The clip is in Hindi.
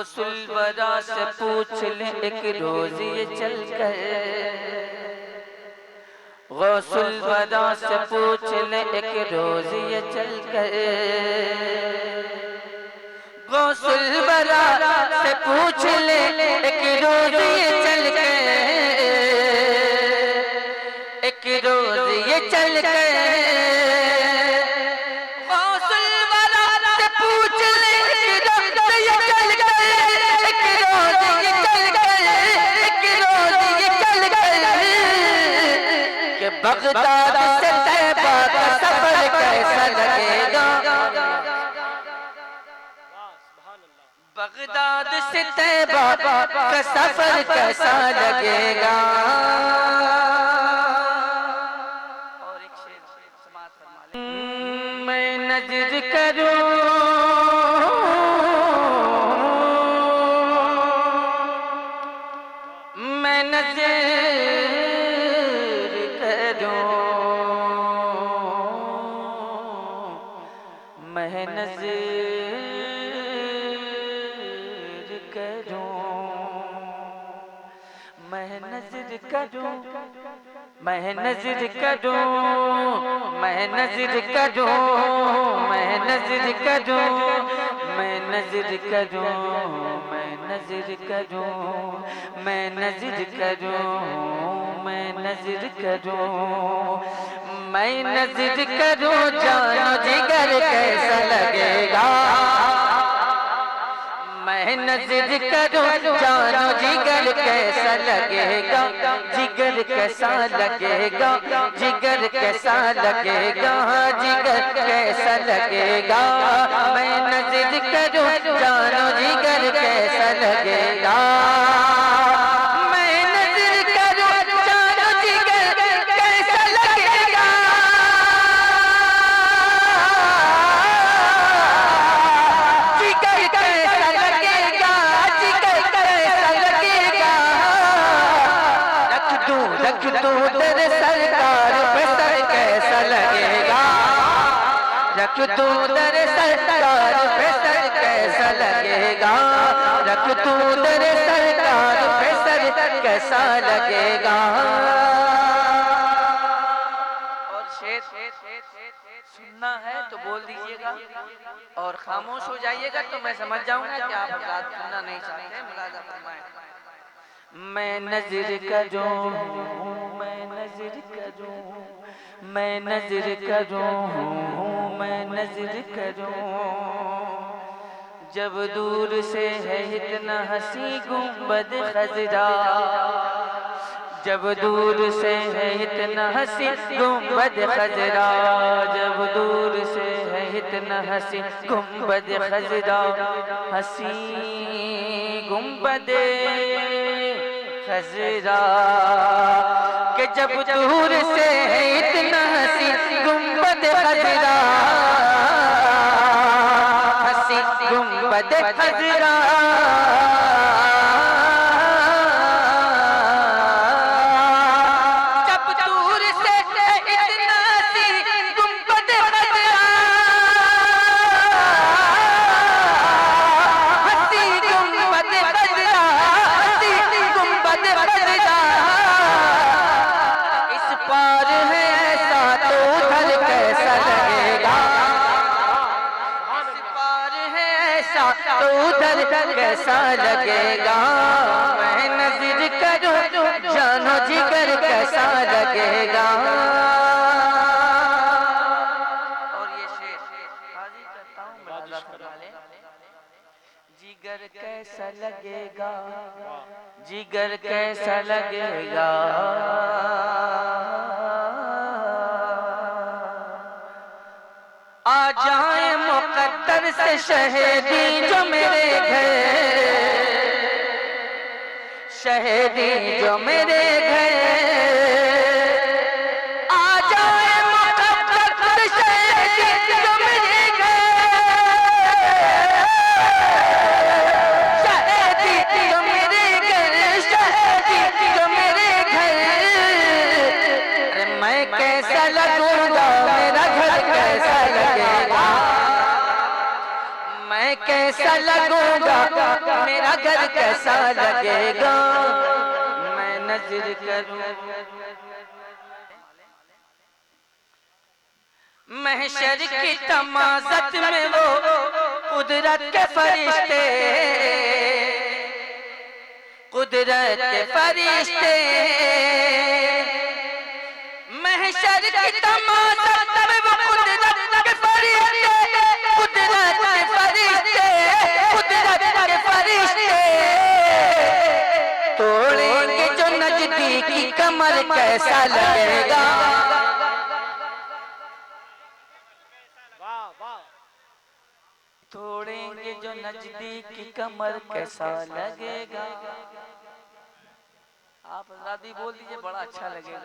गौसुल वरा से पूछ ले एक रोज ये चल कर, गौसुल वरा से पूछ ले एक रोज ये चल कर, गौसुल वरा से पूछ ले एक रोज ये चल कर, एक रोज ये चल कर, गौसुल वरा से पूछ ले एक रोज ये चल कर, एक रोज ये चल कर, एक रोज ये चल कर, कि बगदाद से तैबा का सफर कैसा लगेगा, बगदाद से तैबा का सफर कैसा लगेगा। और एक शेर समाअत फरमा ले। मैं नजर करूं मैं नजर करूं मैं नजर मैं नजर करूं मैं नजर करूं मैं नजर करूं मैं नजर करूं मैं नजर करूं मैं नजर करूं मैं नजर करूं मैं नजर करूं मैं नजर करूं जानो जिगर कैसा लगेगा, मैं नजर करूं जानो जिगर कैसा लगेगा, जिगर कैसा लगेगा, जिगर कैसा लगेगा, जिगर कैसा लगेगा, मैं नजर करूं जानो जिगर कैसा लगेगा, मैं नजर करूं जानो जिगर कैसा लगेगा, जिगर कैसा लगेगा, जिगर कैसा लगेगा, रख दूं तेरे सरकार पे सर कैसा लगेगा, रख दूं तेरे सरकार पे सर कैसा लगेगा, रख दूं तेरे सरकार पे सर कैसा लगेगा। और शेर सुनना है तो बोल दीजिएगा और खामोश हो जाइएगा तो मैं समझ जाऊंगा कि आप बात सुनना नहीं चाहते। मुलाजा फरमाएं। मैं नजर करूं मैं नजर करूं मैं नजर करूं मैं नजर करूं, जब दूर से है इतना हंसी गुंबद खजरा, जब दूर से है इतना हंसी गुंबद खजरा, जब दूर से है इतना हंसी गुंबद खजरा, हंसी गुंबद खजरा, कि जब दूर से है इतना हंसी गुंबद खजरा, हंसी गुंबद खजरा, तो उधर कैसा लगेगा, मैं नजर करूं जानो जिगर कैसा लगेगा। और ये शेर हाजिर करता हूं मैं, जिगर कैसा लगेगा, जिगर कैसा लगेगा, आ जाए मुकद्दर से शहीदी जो मेरे घर, शहीदी जो मेरे घर, आ जाए मुकद्दर से शहीदी जो मेरे घर, शहीदी जो मेरे घर, शहीदी जो मेरे घर, अरे मैं कैसा लगूंगा, मेरा घर कैसा लगेगा, मैं कैसा लगूंगा, मेरा घर कैसा लगेगा, मैं नजर करूं। महशर की तमाज़त में वो कुदरत के फरिश्ते, कुदरत के फरिश्ते, महशर की तमाज़त में वो कुदरत के फरिश्ते, कुदरत के फरिश्ते, कुदरत के फरिश्ते तोड़ेंगे जो नजदीकी कमर कैसा लगेगा। तोड़ेंगे जो नजदीकी कमर कैसा लगेगा। आप हज़रात भी बोल दीजिए, बड़ा अच्छा लगेगा।